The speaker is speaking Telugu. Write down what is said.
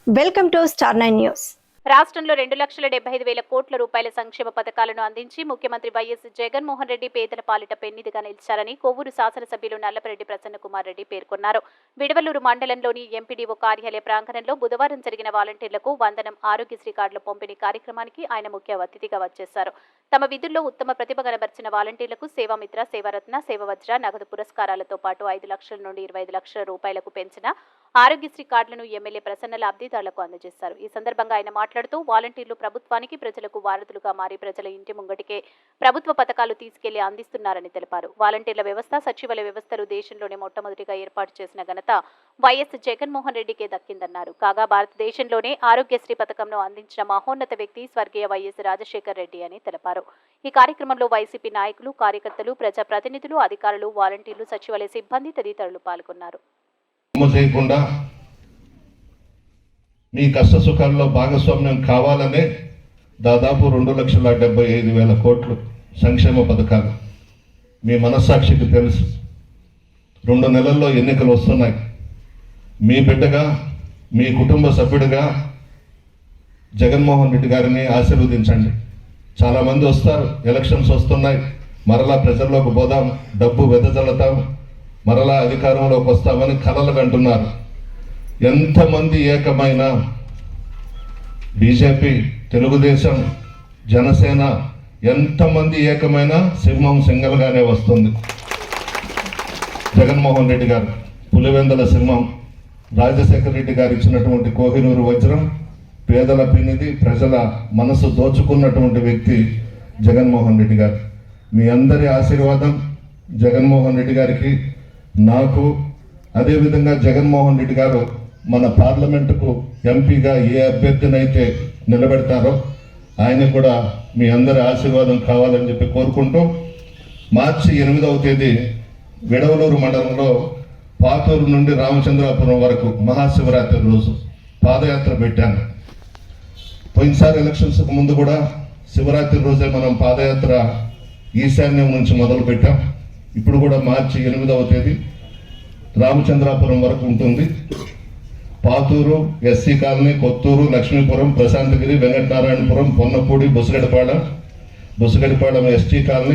Welcome to star 9 news. రాష్ట్రంలో 2,75,000 కోట్ల రూపాయల సంక్షేమ పథకాలను అందించి ముఖ్యమంత్రి వైఎస్ జగన్మోహన్ రెడ్డి పేదల పాలిట పెన్నిదిగా నిలిచారని కొవ్వూరు శాసనసభ్యులు నల్లపరెడ్డి ప్రసన్నకుమార్ రెడ్డి పేర్కొన్నారు. విడవలూరు మండలంలోని ఎంపీడీఓ కార్యాలయ ప్రాంగణంలో బుధవారం జరిగిన వాలంటీర్లకు వందనం ఆరోగ్యశ్రీ కార్డుల పంపిణీ కార్యక్రమానికి ఆయన ముఖ్య అతిథిగా వచ్చేశారు. తమ విధుల్లో ఉత్తమ ప్రతిభ కనబర్చిన వాలంటీర్లకు సేవామిత్ర, సేవారత్న, సేవవజ్ర నగదు పురస్కారాలతో పాటు 5 లక్షల నుండి 25 లక్షల రూపాయలకు పెంచిన ఆరోగ్యశ్రీ కార్డులను ఎమ్మెల్యే ప్రసన్న లబ్ధిదారులకు అందజేశారు. ఈ సందర్భంగా ఆయన మాట్లాడుతూ వాలంటీర్లు ప్రభుత్వానికి ప్రజలకు వారధులుగా మారి ప్రజల ఇంటి ముంగటికే ప్రభుత్వ పథకాలు తీసుకెళ్లి అందిస్తున్నారని తెలిపారు. వాలంటీర్ల వ్యవస్థ, సచివాలయ వ్యవస్థలు దేశంలోనే మొట్టమొదటిగా ఏర్పాటు చేసిన ఘనత వైఎస్ జగన్మోహన్ రెడ్డికే దక్కిందన్నారు. కాగా భారతదేశంలోనే ఆరోగ్యశ్రీ పథకంను అందించిన మహోన్నత వ్యక్తి స్వర్గీయ వైఎస్ రాజశేఖర్ రెడ్డి అని తెలిపారు. ఈ కార్యక్రమంలో వైసీపీ నాయకులు, కార్యకర్తలు, ప్రజాప్రతినిధులు, అధికారులు, వాలంటీర్లు, సచివాలయ సిబ్బంది తదితరులు పాల్గొన్నారు. చేయకుండా మీ కష్ట సుఖాల్లో భాగస్వామ్యం కావాలనే దాదాపు 2,75,000 కోట్లు సంక్షేమ పథకాలు. మీ మనస్సాక్షికి తెలుసు, 2 నెలల్లో ఎన్నికలు వస్తున్నాయి. మీ బిడ్డగా, మీ కుటుంబ సభ్యుడిగా జగన్మోహన్ రెడ్డి గారిని ఆశీర్వదించండి. చాలామంది వస్తారు, ఎలక్షన్స్ వస్తున్నాయి, మరలా ప్రజల్లోకి పోదాం, డబ్బు వెదజల్లుతాం, మరలా అధికారంలోకి వస్తామని కలలు కంటున్నారు. ఎంతమంది ఏకమైన బీజేపీ, తెలుగుదేశం, జనసేన ఎంతమంది ఏకమైన సింహం సింగల్గానే వస్తుంది. జగన్మోహన్ రెడ్డి గారు పులివెందల సింహం, రాజశేఖర రెడ్డి గారు ఇచ్చినటువంటి కోహినూరు వజ్రం, పేదల పినిది, ప్రజల మనసు దోచుకున్నటువంటి వ్యక్తి జగన్మోహన్ రెడ్డి గారు. మీ అందరి ఆశీర్వాదం జగన్మోహన్ రెడ్డి గారికి, నాకు, అదేవిధంగా జగన్మోహన్ రెడ్డి గారు మన పార్లమెంటుకు ఎంపీగా ఏ అభ్యర్థినైతే నిలబెడతారో ఆయన కూడా మీ అందరి ఆశీర్వాదం కావాలని చెప్పి కోరుకుంటూ, మార్చి 8వ తేదీ విడవలూరు మండలంలో పాతూరు నుండి రామచంద్రాపురం వరకు మహాశివరాత్రి రోజు పాదయాత్ర పెట్టాను. పోయినసారి ఎలక్షన్స్కు ముందు కూడా శివరాత్రి రోజే మనం పాదయాత్ర ఈశాన్యం నుంచి మొదలు పెట్టాం. ఇప్పుడు కూడా మార్చి 8వ తేదీ రామచంద్రాపురం వరకు ఉంటుంది. Pathuru, SC colony, Kothuru, Lakshmipuram, Prashanthagiri, Venkatanarayanapuram, Ponnapudi, Busagadipalem ST colony,